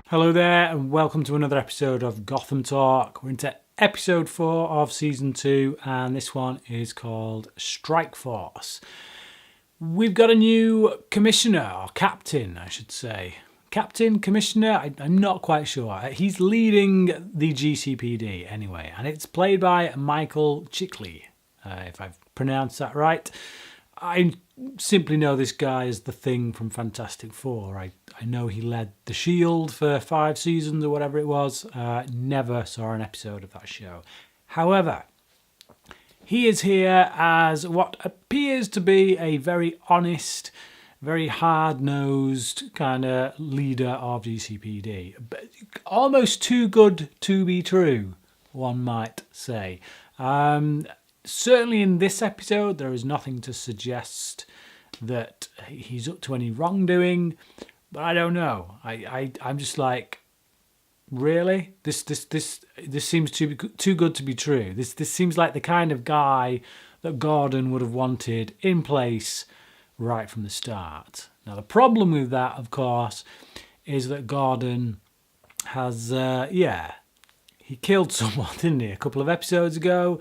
Hello there, and welcome to another episode of Gotham Talk. We're into episode 4 of season 2, and this one is called Strike Force. We've got a new commissioner, or captain, I should say. Captain, commissioner, I'm not quite sure. He's leading the GCPD anyway, and it's played by Michael Chickley, if I've pronounced that right. I simply know this guy as the Thing from Fantastic Four. I know he led The Shield for 5 seasons or whatever it was. Never saw an episode of that show. However, he is here as what appears to be a very honest, very hard-nosed kind of leader of GCPD. But almost too good to be true, one might say. Certainly in this episode, there is nothing to suggest that he's up to any wrongdoing, but I don't know. I'm just like, really? This seems too good to be true. This seems like the kind of guy that Gordon would have wanted in place right from the start. Now the problem with that, of course, is that Gordon has, he killed someone, didn't he, a couple of episodes ago,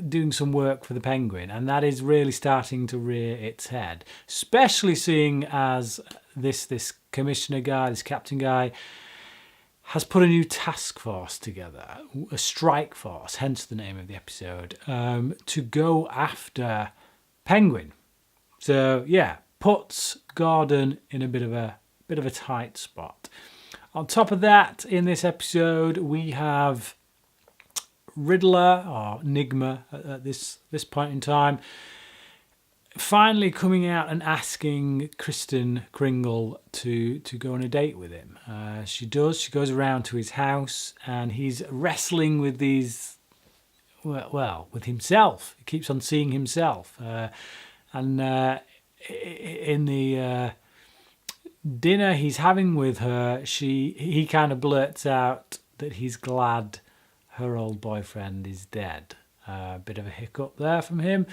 doing some work for the Penguin, and that is really starting to rear its head, especially seeing as this commissioner guy, this captain guy, has put a new task force together, a strike force, hence the name of the episode, to go after Penguin. So yeah, puts Gordon in a bit of a tight spot. On top of that, in this episode, we have Riddler, or Enigma at this point in time, finally coming out and asking Kristen Kringle to go on a date with him. She does. She goes around to his house, and he's wrestling with these, with himself. He keeps on seeing himself. In the dinner he's having with her, he kind of blurts out that he's glad her old boyfriend is dead. A bit of a hiccup there from him.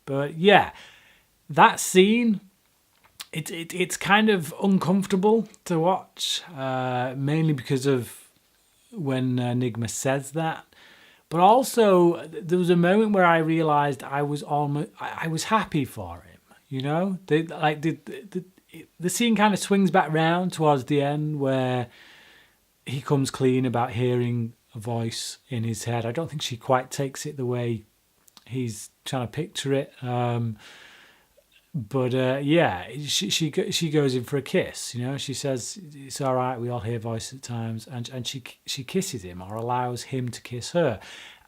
But yeah, that scene, it's kind of uncomfortable to watch, mainly because of when Enigma says that. But also, there was a moment where I realised I was happy for him. You know, the scene kind of swings back round towards the end where he comes clean about hearing a voice in his head. I don't think she quite takes it the way he's trying to picture it. She goes in for a kiss. You know, she says it's all right. We all hear voices at times, and she kisses him or allows him to kiss her.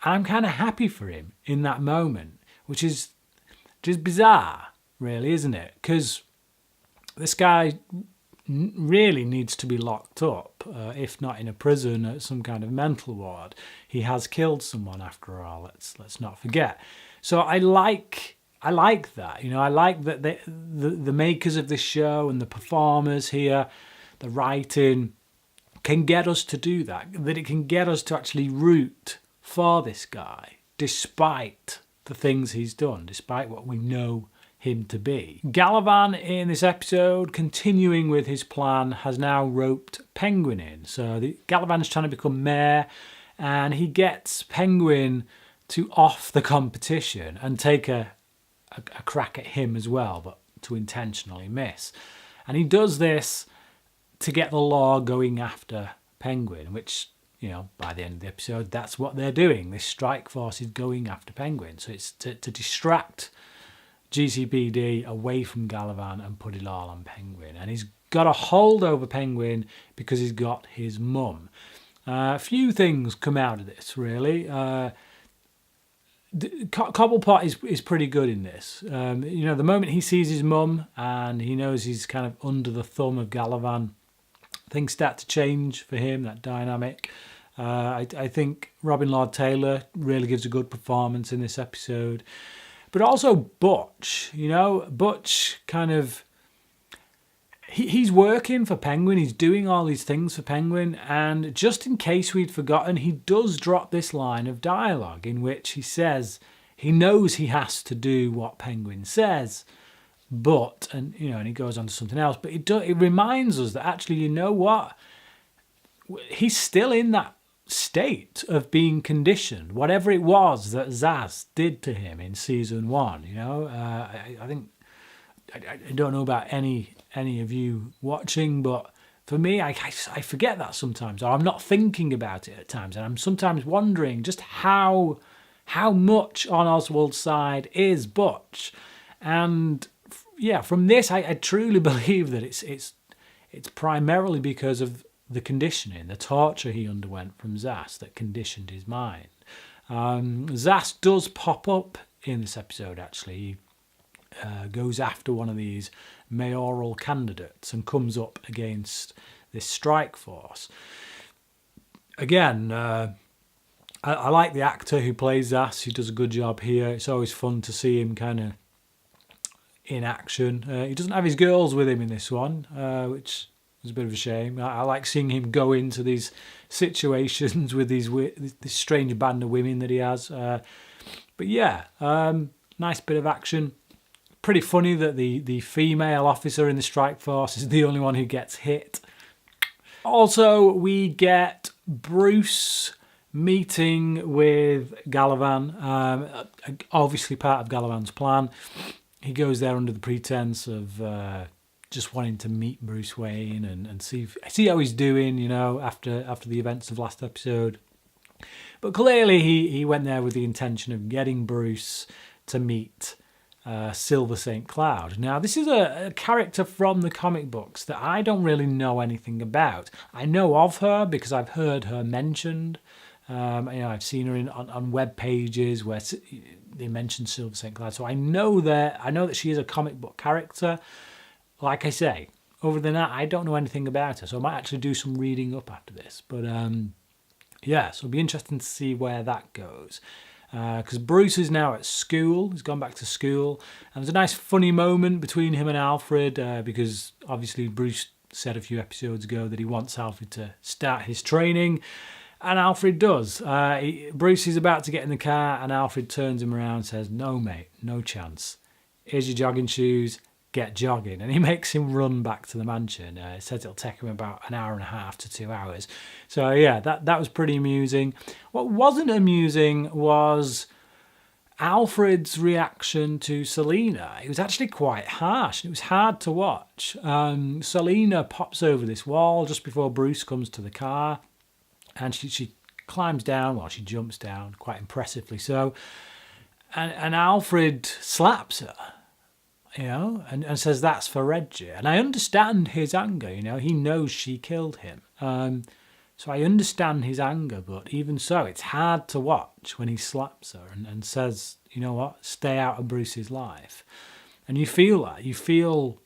And I'm kind of happy for him in that moment, which is just bizarre, really, isn't it? Because this guy really needs to be locked up, if not in a prison, at some kind of mental ward. He has killed someone after all. Let's not forget. So I like that. You know, I like that the makers of this show and the performers here, the writing, can get us to do that. That it can get us to actually root for this guy, despite the things he's done, despite what we know him to be. Galavan in this episode, continuing with his plan, has now roped Penguin in. So Galavan's trying to become mayor, and he gets Penguin to off the competition and take a crack at him as well, but to intentionally miss. And he does this to get the law going after Penguin, which, you know, by the end of the episode, that's what they're doing. This strike force is going after Penguin. So it's to distract GCPD away from Galavan and put it all on Penguin. And he's got a hold over Penguin because he's got his mum. A few things come out of this, really. Cobblepot is pretty good in this. You know, the moment he sees his mum and he knows he's kind of under the thumb of Galavan, things start to change for him, that dynamic. I think Robin Lord Taylor really gives a good performance in this episode. But also Butch, you know, Butch kind of, he's working for Penguin, he's doing all these things for Penguin, and just in case we'd forgotten, he does drop this line of dialogue in which he says he knows he has to do what Penguin says, but, and he goes on to something else, but it reminds us that actually, you know what, he's still in that state of being conditioned, whatever it was that Zaz did to him in season 1. I think I don't know about any of you watching, but for me, I forget that sometimes, or I'm not thinking about it at times, and I'm sometimes wondering just how much on Oswald's side is Butch. And yeah, from this, I truly believe that it's primarily because of the conditioning, the torture he underwent from Zas that conditioned his mind. Zas does pop up in this episode, actually. He goes after one of these mayoral candidates and comes up against this strike force. Again, I like the actor who plays Zas. He does a good job here. It's always fun to see him kind of in action. He doesn't have his girls with him in this one, which is a bit of a shame. I like seeing him go into these situations with this strange band of women that he has. But yeah, nice bit of action. Pretty funny that the female officer in the strike force is the only one who gets hit. Also, we get Bruce meeting with Galavan, obviously part of Galavan's plan. He goes there under the pretense of just wanting to meet Bruce Wayne and see how he's doing, after the events of last episode. But clearly he went there with the intention of getting Bruce to meet Silver St. Cloud. Now, this is a character from the comic books that I don't really know anything about. I know of her because I've heard her mentioned. I've seen her on web pages where they mention Silver St. Cloud. So I know that she is a comic book character. Like I say, other than that, I don't know anything about her. So I might actually do some reading up after this. But so it'll be interesting to see where that goes. Because Bruce is now at school. He's gone back to school. And there's a nice funny moment between him and Alfred because obviously Bruce said a few episodes ago that he wants Alfred to start his training. And Alfred does. Bruce is about to get in the car and Alfred turns him around and says, "No, mate, no chance. Here's your jogging shoes. Get jogging." And he makes him run back to the mansion. It says it'll take him about an hour and a half to 2 hours. So yeah, that was pretty amusing. What wasn't amusing was Alfred's reaction to Selina. It was actually quite harsh. It was hard to watch. Selina pops over this wall just before Bruce comes to the car. And she climbs down, well, she jumps down quite impressively. So, and Alfred slaps her. And says that's for Reggie. And I understand his anger, he knows she killed him. So I understand his anger, but even so, it's hard to watch when he slaps her and says, "You know what, stay out of Bruce's life." And you feel that. You feel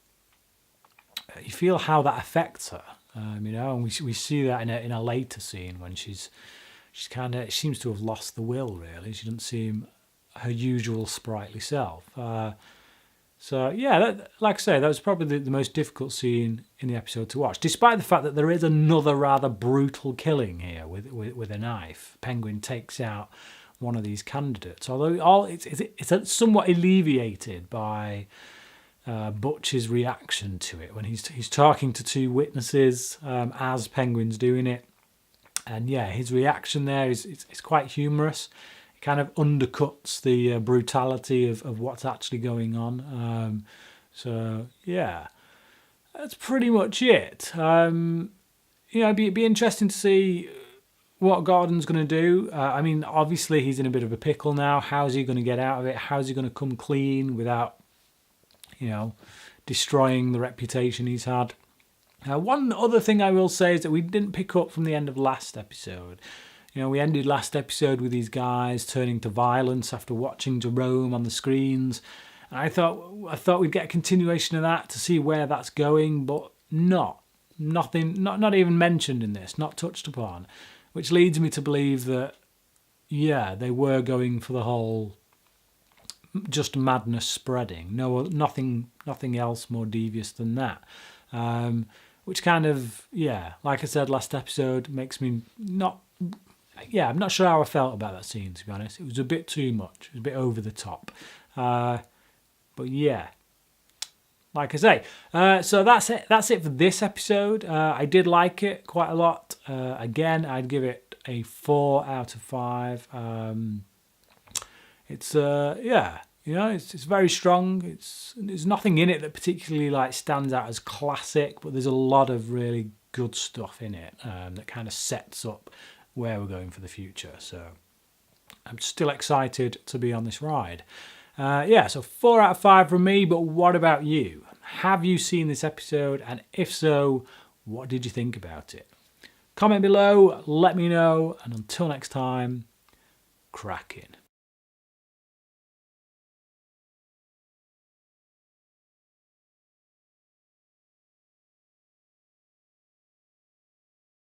how that affects her, and we see that in a later scene when she's kind of, seems to have lost the will, really. She doesn't seem her usual sprightly self. So yeah, like I say, that was probably the most difficult scene in the episode to watch, despite the fact that there is another rather brutal killing here with a knife. Penguin takes out one of these candidates, although it's somewhat alleviated by Butch's reaction to it when he's talking to two witnesses as Penguin's doing it, and yeah, his reaction there is quite humorous. Kind of undercuts the brutality of what's actually going on. So yeah, that's pretty much it. It'd be interesting to see what Gordon's going to do. Obviously he's in a bit of a pickle now. How's he going to get out of it? How's he going to come clean without, destroying the reputation he's had? One other thing I will say is that we didn't pick up from the end of last episode. We ended last episode with these guys turning to violence after watching Jerome on the screens. And I thought we'd get a continuation of that to see where that's going, but not even mentioned in this, not touched upon. Which leads me to believe that, yeah, they were going for the whole just madness spreading. Nothing else more devious than that. Which kind of, yeah, like I said last episode, makes me I'm not sure how I felt about that scene, to be honest. It was a bit too much. It was a bit over the top. But yeah. like I say. So that's it. That's it for this episode. I did like it quite a lot. Again, I'd give it a 4 out of 5. It's yeah, you know, it's very strong. There's nothing in it that particularly like stands out as classic, but there's a lot of really good stuff in it that kind of sets up where we're going for the future. So I'm still excited to be on this ride. Yeah, so 4 out of 5 from me, but what about you? Have you seen this episode? And if so, what did you think about it? Comment below, let me know, and until next time, crack in.